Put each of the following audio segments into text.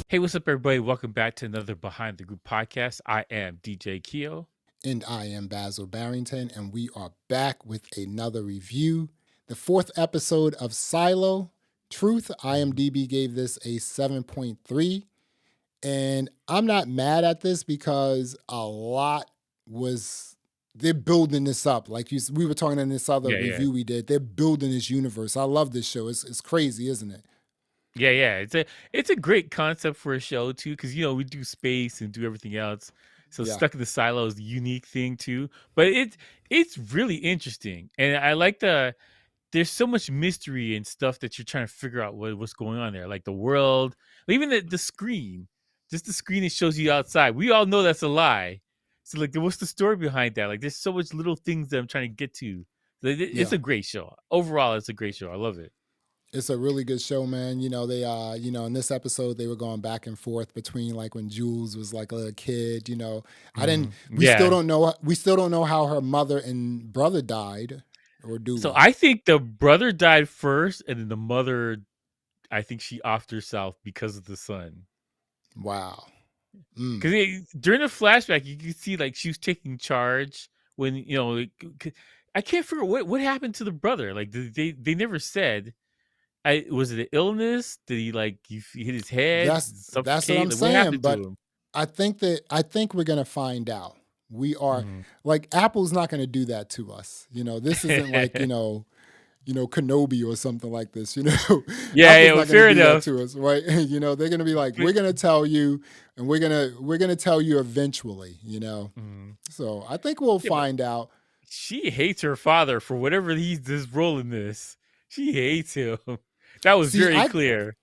Hey, what's up, everybody? Welcome back to another Behind the Group podcast. I am DJ Keo. And I am Basil Barrington, and we are back with another review. The fourth episode of Silo Truth. IMDb gave this a 7.3. And I'm not mad at this because a lot was, they're building this up. Like we were talking in this other Yeah. review we did, they're building this universe. I love this show. It's crazy, isn't it? Yeah. It's a great concept for a show too, because we do space and do everything else. So Yeah. stuck in the silo is the unique thing too. But it's really interesting, and I like there's so much mystery and stuff that you're trying to figure out what's going on there, like the world, even the screen, just the screen that shows you outside. We all know that's a lie. So like, what's the story behind that? Like, there's so much little things that I'm trying to get to. Like, it's Yeah. a great show. Overall, it's a great show. I love it. It's a really good show, man. They in this episode they were going back and forth between like when Jules was like a little kid, I didn't Yeah. we still don't know how her mother and brother died, or do So we? I think the brother died first, and then the mother, I think she offed herself because of the son. Wow. Mm. Because during the flashback, you can see like she was taking charge when I can't figure what happened to the brother. Like they never said. Was it an illness? Did he like he hit his head, That's what suffocate? I'm Like, what saying, happened to but him? I think we're gonna find out. We are Mhm. like Apple's not gonna do that to us. This isn't like, Kenobi or something like this. Apple's Well, not going to fair do that enough. to us, right? They're going to be like, we're going to tell you, and we're going to tell you eventually. Mhm. So I think we'll Yeah, but find out. she hates her father for whatever he's this role in this. She hates him. That was See, very I clear.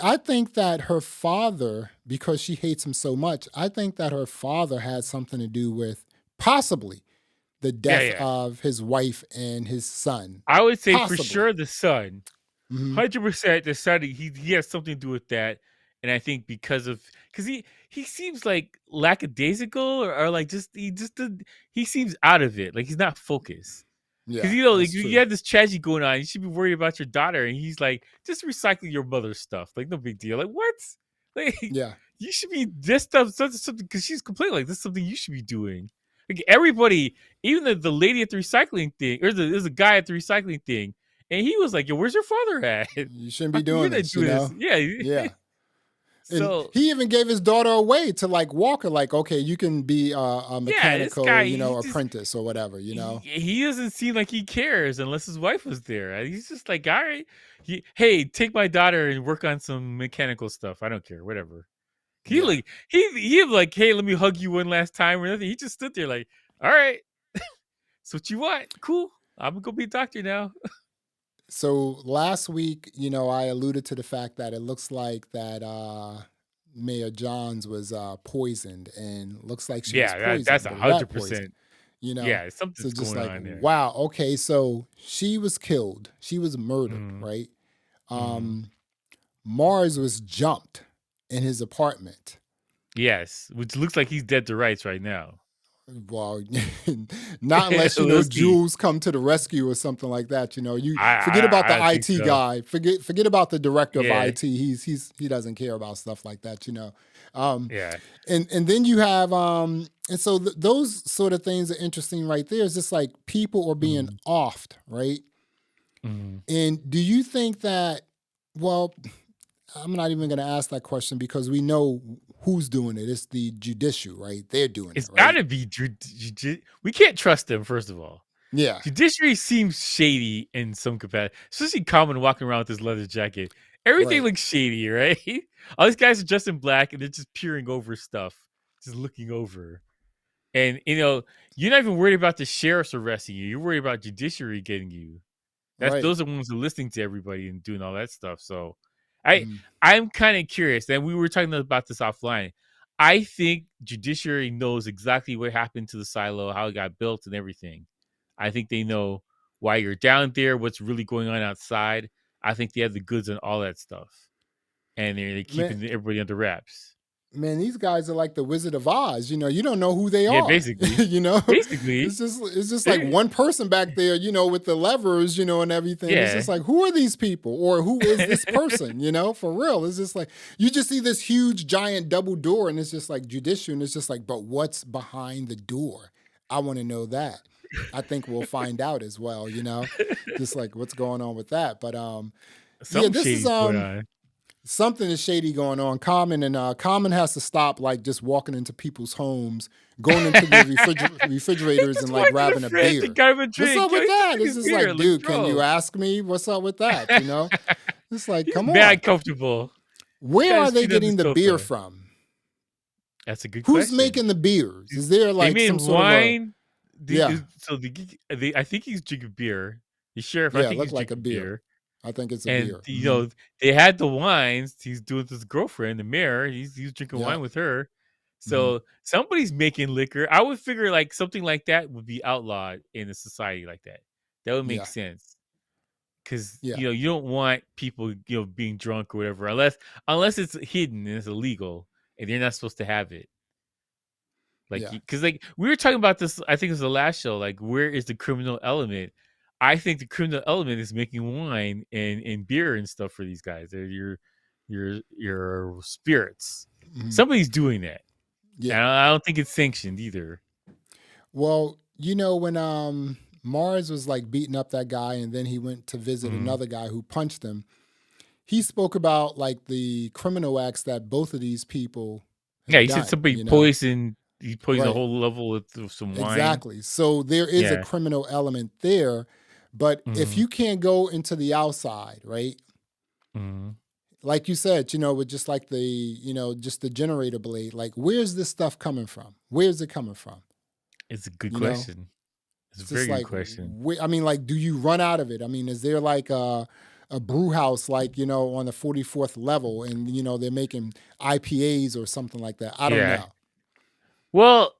I think that her father, because she hates him so much, I think that her father had something to do with possibly the death Yeah. of his wife and his son. I would say for Possibly. sure the son. Hmm. 100% the son. He has something to do with that, and I think because he seems like lackadaisical or like he seems out of it. Like, he's not focused. Because Yeah, like that's you true. have this tragedy going on. You should be worried about your daughter, and he's like, just recycle your mother's stuff. Like, no big deal. Like, what? Like, Yeah. you should be this stuff something because she's complaining like this is something you should be doing. Like, everybody, even the lady at the recycling thing, or there's a guy at the recycling thing, and he was like, "Yo, where's your father at? You shouldn't How be come you're doing not this, doing this?" Yeah. Yeah. And So he even gave his daughter away to like walk her, like, okay, you can be a yeah, this mechanical, guy, he just apprentice or whatever, he doesn't seem like he cares unless his wife was there. He's just like, all right, hey, take my daughter and work on some mechanical stuff. I don't care, whatever. He Yeah. like he like, hey, let me hug you one last time or nothing. He just stood there like, all right, that's what you want. Cool. I'm gonna go be a doctor now. So last week, I alluded to the fact that it looks like that Mayor Johns was poisoned, and looks like she was Yeah, that's poisoned, a but rat hundred poison, percent. you know. Yeah, So something's just going like, on there. wow, okay, so she was killed. She was murdered, Mm-hmm. right? Mm-hmm. Um Mars was jumped in his apartment. Yes, which looks like he's dead to rights right now. Well, not unless We'll see. Jules come to the rescue or something like that. You forget about I the don't think IT so. guy. Forget about the director of Yeah, IT. He doesn't care about stuff like that. Um, yeah. and then you have and so those sort of things are interesting right there. It's just like people are being Mm-hmm. offed, right? Mm-hmm. And do you think that? Well, I'm not even going to ask that question because we know who's doing it. It's the judiciary, right? They're doing it, It's got right? to be. We can't trust them. First of all, Yeah, Judiciary seems shady in some capacity, especially Common walking around with his leather jacket. Everything right. looks shady, right? All these guys are dressed in black and they're just peering over stuff, just looking over. And you're not even worried about the sheriff's arresting you. You're worried about Judiciary getting you. Right. Those are the ones who are listening to everybody and doing all that stuff. So I Mhm. I'm kind of curious. And we were talking about this offline. I think Judiciary knows exactly what happened to the silo, how it got built, and everything. I think they know why you're down there, what's really going on outside. I think they have the goods on all that stuff, and they're Man, keeping everybody under wraps. Man, these guys are like the Wizard of Oz. You don't know who they Yeah, are. basically. It's Basically. just like They one person back there, with the levers, and everything. It's yeah. just like, who are these people, or who is this person? For real. It's just like you just see this huge giant double door, and it's just like judicial, and it's just like, but what's behind the door? I want to know that. I think we'll find out as well. Just like what's going on with that. But yeah, Something this is shady's going on. something is shady going on. Common has to stop like just walking into people's homes, going into the He refrigerators and just like walked in the grabbing a fridge and beer. got him a What's drink. up Yo, with he just that? took It's his just beer. like, Let's dude, can you go. ask me what's up with that? It's like, He's come on. mad comfortable. He's Where got are his they feet on the getting the beer sofa. from? That's a good Who's question. making the beers? Is there They like made some sort of a wine. yeah, I think he's drinking beer. The sheriff, I yeah, think look he's like a drinking beer. beer. I think it's a And beer. Mm-hmm. they had the wines. He's doing with his girlfriend, the mayor. He's drinking Yeah. wine with her. Mm-hmm. So somebody's making liquor. I would figure like something like that would be outlawed in a society like that. That would make Yeah. sense because Yeah. you don't want people being drunk or whatever unless it's hidden and it's illegal and they're not supposed to have it. Like, Yeah. because like we were talking about this, I think it was the last show. Like, where is the criminal element? I think the criminal element is making wine and beer and stuff for these guys. They're your spirits. Mm-hmm. Somebody's doing that, Yeah. and I don't think it's sanctioned either. Well, when Mars was like beating up that guy and then he went to visit Mm-hmm. another guy who punched him, he spoke about like the criminal acts that both of these people Yeah, have he said done, somebody poisoned. He poisoned a Right. whole level with some wine. Exactly. So there is a Yeah. criminal element there, but if Mm-hmm. you can't go into the outside, right? Mm-hmm. Like you said, with just like the, just the generator blade, like where's this stuff coming from? Where's it coming from? It's a good You know? question. It's a It's very just good like, question. I mean, like, do you run out of it? I mean, is there like a brew house, like, on the 44th level and, they're making IPAs or something like that? I don't Yeah. know. Well,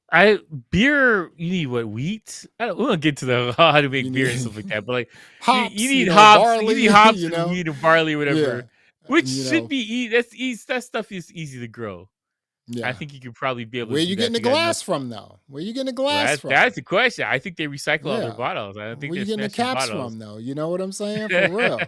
beer. You need what, wheat? I don't. We don't get to the how to make You beer and stuff need like that. But like, you hops, need hops. You need barley, hops and wheat and barley, Yeah. whatever. Which You should know, be easy. That's easy. That stuff is easy to grow. I yeah. think you could probably be able to Where do you that getting if the you got enough. glass from, though? Where you getting the Well, glass that's from? the question. I think they recycle all their Yeah. bottles. I don't think Where they're you getting the smashing caps bottles. from, though? You know what I'm saying? For Got real.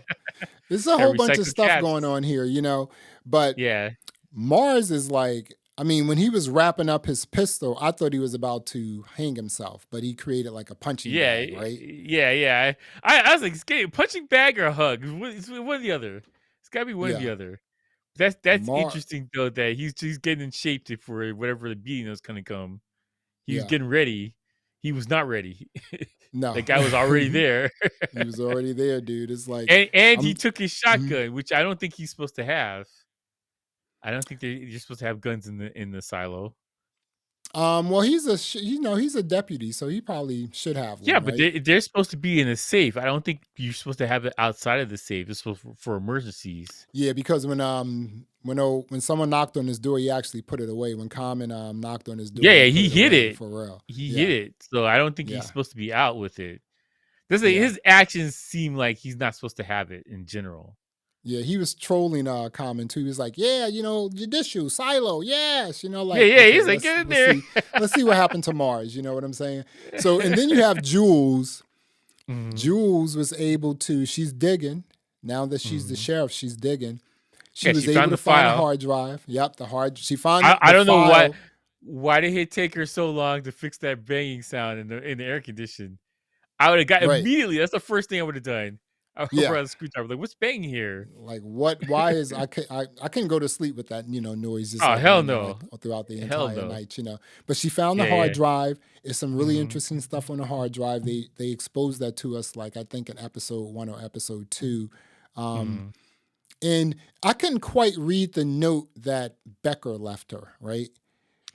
There's a whole bunch of recycled stuff going caps. on here, but Yeah. Mars is like, I mean, when he was wrapping up his pistol, I thought he was about to hang himself, but he created like a punching Yeah. bag, right? Yeah. I was like, punching bag or hug? It's one or the other. It's got to be one or Yeah. the other. That's Mar, interesting though that he's getting in shape for whatever the beating that's gonna come. He was yeah. getting ready. He was not ready. No. That guy was already there. He was already there, dude. It's like, and he I'm, took his mhm. shotgun, which I don't think he's supposed to have. I don't think you're supposed to have guns in the silo. Well, he's a deputy, so he probably should have Yeah, one, but right? they're supposed to be in a safe. I don't think you're supposed to have it outside of the safe. It's supposed for emergencies. Yeah, because when someone knocked on his door, he actually put it away. When Common knocked on his door, Yeah, he he put it hit away it. for real. He hit Yeah, it. So I don't think he's yeah, supposed to be out with it. yeah, His actions seem like he's not supposed to have it in general. yeah. He was trolling Common too. He was like, "Yeah, judicial silo, yes." Like, Yeah. okay, He's like, get in let's there. see, let's see what happened to Mars. You know what I'm saying? So, and then you have Jules. Mhm, Jules was able to. She's digging now that she's the mhm. sheriff. She's digging. She Yeah, she was able found to the find a file. hard drive. Yep, the hard. She found I the don't know file. why did it take her so long to fix that banging sound in the air condition. I would have got Right. immediately. That's the first thing I would have done. I would have Yeah. brought a screwdriver. Like, what's banging here? Like what? Why is I couldn't go to sleep with that noise just Oh like hell ringing like no, throughout the hell entire no. night. But she found the hard Yeah. drive. It's some really Hmm. interesting stuff on the hard drive. They exposed that to us like I think in episode 1 or episode 2. Um, Hmm. and I couldn't quite read the note that Becker left her, right?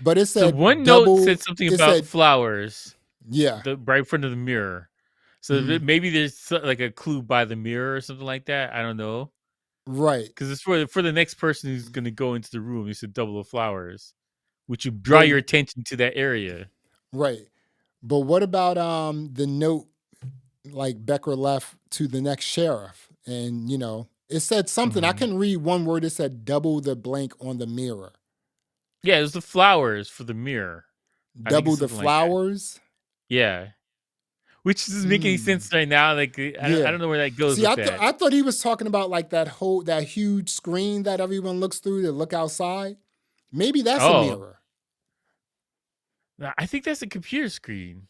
But it So said one note double. said something It about said flowers, yeah. right in front of the mirror. So Mhm. maybe there's like a clue by the mirror or something like that. I don't know. Right. Because it's for the next person who's going to go into the room. It's a double of flowers, which would draw But your attention to that area. right. But what about the note like Becker left to the next sheriff? And it said something. I Hmm. couldn't read one word. It said double the blank on the mirror. Yeah, it was the flowers for the mirror. I think Double it's the something like that. flowers. Yeah. Which doesn't make any Hmm. sense right now. Like I Yeah. don't know where that goes See, with that. I thought he was talking about like that huge screen that everyone looks through to look outside. Maybe that's a Oh, mirror. I think that's a computer screen.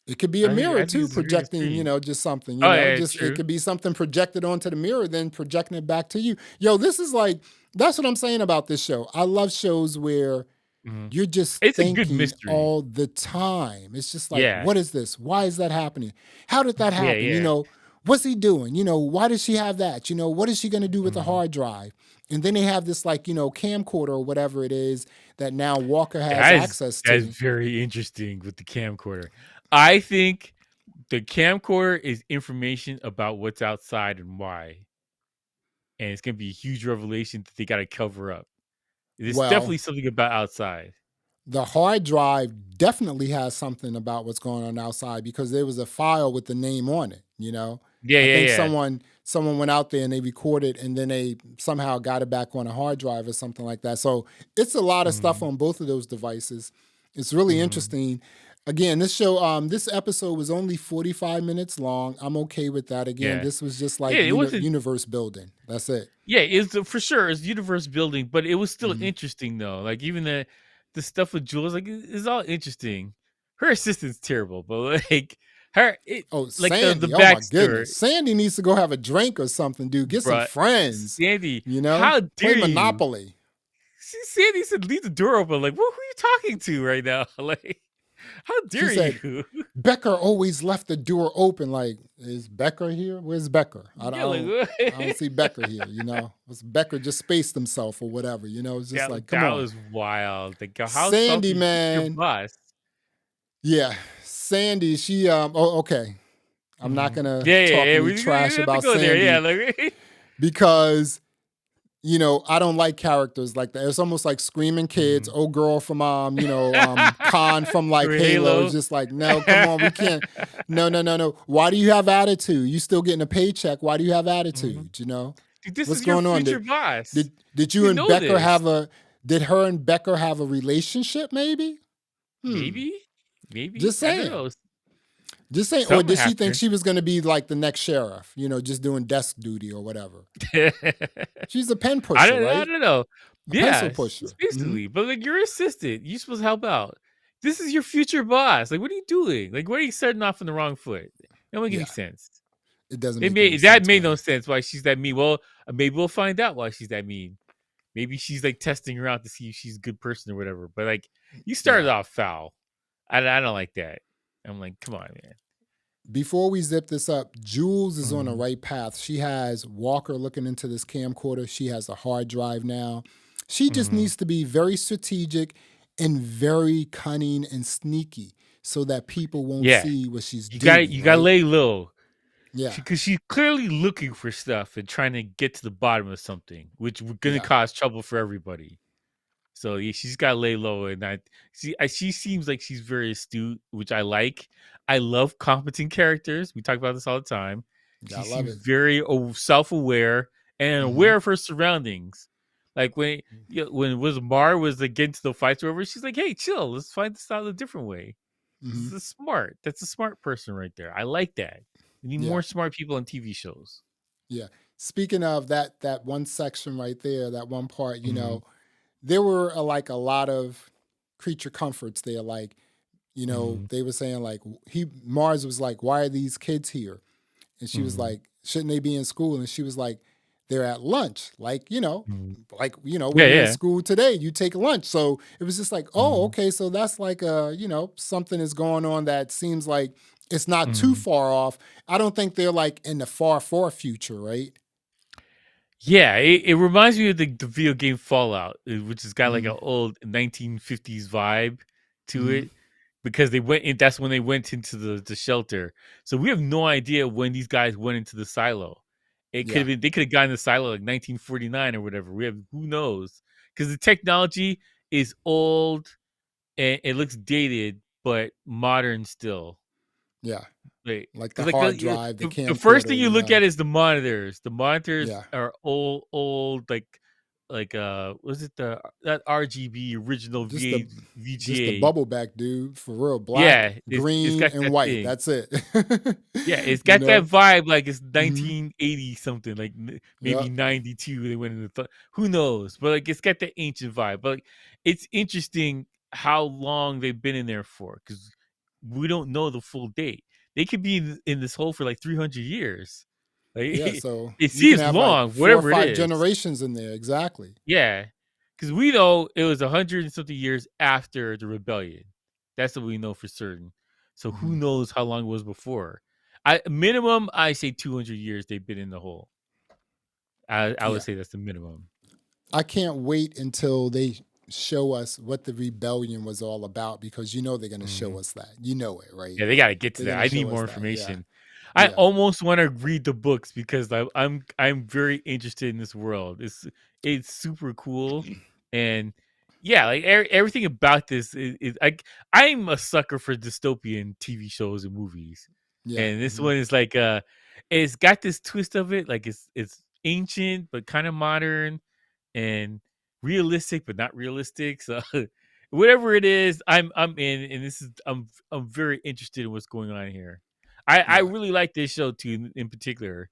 It could be a mirror I think too, it's a green projecting, screen. just something, Oh yeah, just it true. could be something projected onto the mirror, then projecting it back to you. Yo, this is like, that's what I'm saying about this show. I love shows where Mhm. you're just It's a good thinking mystery. all the time. It's just like, Yeah. what is this? Why is that happening? How did that Yeah, happen? yeah. What's he doing? Why does she have that? What is she going to do with the Mhm. hard drive? And then they have this like, camcorder or whatever it is that now Walker has That is access that is to. very interesting with the camcorder. I think the camcorder is information about what's outside and why. And it's gonna be a huge revelation that they gotta cover up. There's Well, definitely something about outside. the hard drive definitely has something about what's going on outside because there was a file with the name on it. Yeah, I yeah, think yeah. someone went out there and they recorded and then they somehow got it back on a hard drive or something like that. So it's a lot of stuff Mhm, on both of those devices. It's really mhm. interesting. Again, this episode was only 45 minutes long. I'm okay with that. Again, Yeah. this was just Yeah, like it wasn't. universe building. That's it. Yeah, it's for sure. It's universe building, but it was still Mhm. interesting though. Like even the stuff with Jules, like it's all interesting. Her assistant's terrible, but like her, Oh, like the Sandy. Oh my backstory, goodness. Sandy needs to go have a drink or something, dude. Get some bruh. friends. Sandy, how Play dare you? Monopoly. Sandy said, "Leave the door open." Like, who are you talking to right now? Like, how She dare said, you? Becker always left the door open. Like, is Becker here? Where's Becker? Yeah, like I don't see Becker here. Was Becker just spaced himself or whatever? It's just like, come that on. was wild. Like, how Sandy, salty your man. boss. Yeah. Sandy, okay. I'm not gonna Yeah, yeah, talk yeah. any We trash have to about go there. Yeah, Sandy like because I don't like characters like that. It's almost like screaming kids, Mhm. oh girl from Khan from like For Halo. It's Halo. just like, no, come on, we can't. No, no, no, no. Why do you have attitude? You still getting a paycheck. Why do you have Mhm. attitude? Dude, this What's is your going on? future boss. Did you You and know Becker this. have a did her and Becker have a relationship maybe? Hmm. Maybe, maybe. Just I don't saying. know. Just saying. Or Something did she think happened. she was gonna be like the next sheriff, just doing desk duty or whatever? She's a pen pusher, I right? don't know. A pencil Yeah, pusher. Hmm. basically. But like your assistant, you supposed to help out. This is your future boss. Like, what are you doing? Like, why are you starting off on the wrong foot? It don't make any Yeah. sense. It doesn't It make any made that sense, made no man. sense why she's that mean. Well, maybe we'll find out why she's that mean. Maybe she's like testing her out to see if she's a good person or whatever. But like, you started Yeah. off foul. I don't like that. I'm like, come on, man. Before we zip this up, Jules is on the Mhm, right path. She has Walker looking into this camcorder. She has a hard drive now. She just mhm. needs to be very strategic and very cunning and sneaky so that people won't Yeah, see what she's you doing, got to right? lay low. Yeah. Because she's clearly looking for stuff and trying to get to the bottom of something, which is going to Yeah. cause trouble for everybody. So yeah, she's got to lay low, and she seems like she's very astute, which I like. I love competent characters. We talk about this all the time. She Gotta love seems it. very self-aware and Mm-hmm. aware of her surroundings. Like when was Mar was like getting to the fights or whatever, she's like, "Hey, chill. Let's find this out a different way." Mm-hmm. This is smart. That's a smart person right there. I like that. We need Yeah. more smart people on TV shows. Yeah. Speaking of that one section right there, that one part, Mhm, there were like a lot of creature comforts there. Like, mhm, they were saying like Mars was like, why are these kids here? And she was mhm, like, shouldn't they be in school? And she was like, they're at lunch. mhm. When Yeah, you're in yeah. school today, you take lunch. So it was just like, oh, Mhm, okay. So that's like something is going on that seems like it's not too mhm. far off. I don't think they're like in the far future, right? Yeah, it reminds me of the video game Fallout, which has got like Mm-hmm. an old 1950s vibe to Mm-hmm. it because they went in, that's when they went into the shelter. So we have no idea when these guys went into the silo. It could Yeah. have been they could have gotten the silo like 1949 or whatever. We have who knows because the technology is old and it looks dated but modern still. Yeah. Right, Like the because like hard drive, the the first thing camcorder, you look at is the monitors. The monitors Yeah. are old, like was it that RGB original Just the just the VGA? bubble back, dude. For real. Black, Yeah, it's green, got and that white. thing. That's it. Yeah, it's You got that know? vibe like it's Hmm. 1980 something, like Yeah. maybe 92. They went in who knows, but like it's got that ancient vibe. But like, it's interesting how long they've been in there for because we don't know the full date. They could be in this hole for like 300 years. Yeah. Like So it you can seems have like long, 4 or whatever it 5 is. generations in there. Exactly. Yeah, because we know it was 100 and something years after the rebellion. That's what we know for certain. So who Hmm. knows how long it was before? I say 200 years they've been in the hole. I would Yeah. say that's the minimum. I can't wait until they show us what the rebellion was all about because you know they're going to show Mhm. us that. You know it, right? Yeah, they got to get to They're that. going to I need show more us that. Yeah. information. I Yeah. almost want to read the books because I'm very interested in this world. It's super cool, and yeah, like everything about this is like I'm a sucker for dystopian TV shows and movies, Yeah. and this Hmm. one is like it's got this twist of it, like it's ancient but kind of modern and realistic but not realistic. So whatever it is, I'm in, and this is I'm very interested in what's going on here. I Yeah. really like this show too, in particular.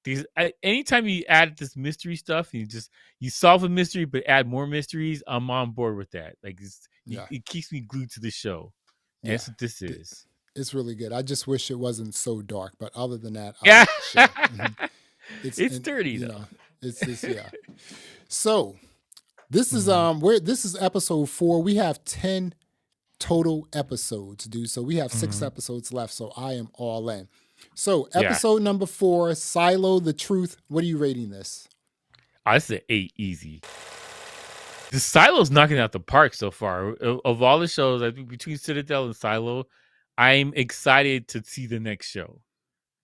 Because anytime you add this mystery stuff, and you solve a mystery but add more mysteries, I'm on board with that. Like Yeah. it keeps me glued to the show, and Yeah. that's what this Th- is. It's really good. I just wish it wasn't so dark, but other than that, I Yeah, like the show. Hmm. It's it's and dirty you though. know, it's yeah. So this is Mhm, where this is episode 4. We have 10 total episodes, dude. So we have 6 mhm. episodes left. So I am all in. So Yeah, episode number 4, Silo the Truth. What are you rating this? I said 8 easy. The Silo's knocking out the park so far. Of all the shows, I think between Citadel and Silo, I'm excited to see the next show.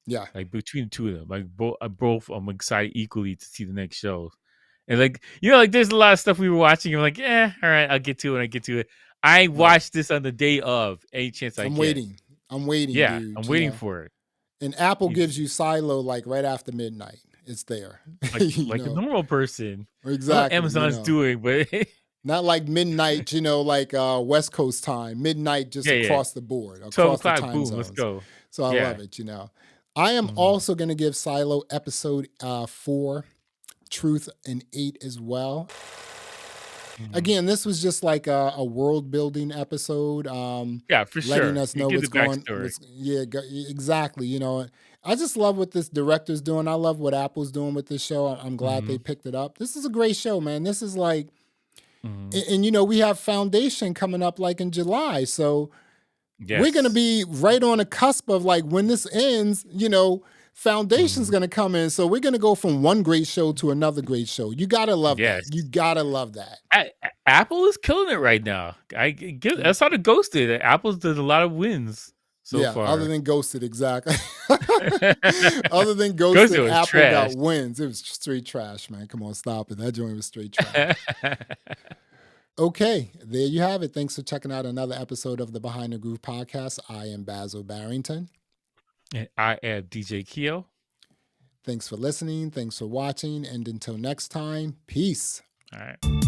Yeah. Like between the two of them, like both, I'm excited equally to see the next show. And like like there's a lot of stuff we were watching. I'm like, all right, I'll get to it. I get to it. I Right. watched this on the day of any chance I I'm get. waiting. I'm waiting, Yeah, I'm dude. waiting for it. And Apple It's gives you Silo like right after midnight. It's there. you like a know. normal person. I know what Exactly, Amazon's doing, but Not like midnight, like West Coast time, midnight just yeah, across the board, 12 across the o'clock, time boom, let's zones. go. So I Yeah. love it, I am Mhm. also going to give Silo episode 4 Truth an 8 as well. Mhm. Again, this was just like a world building episode, Yeah, for letting sure. us You know get the what's going. backstory. Exactly. I just love what this director's doing. I love what Apple's doing with this show. I'm glad they Mhm. picked it up. This is a great show, man. This is like, Mhm. and we have Foundation coming up like in July, so we're going to Yes. be right on the cusp of like when this ends. Foundation's Mhm. going to come in, so we're going to go from one great show to another great show. You gotta love that. Yes. You gotta love that. Apple is killing it right now. I saw the Ghosted. Apple's did a lot of wins so Yeah, other far. than Ghosted, exactly. Other than Ghosted Ghosted, was Apple trash. got wins. It was straight trash, man. Come on, stop it. That joint was straight trash. Okay, there you have it. Thanks for checking out another episode of the Behind the Groove podcast. I am Basil Barrington. And I am DJ Keo. Thanks for listening. Thanks for watching. And until next time, peace. All right.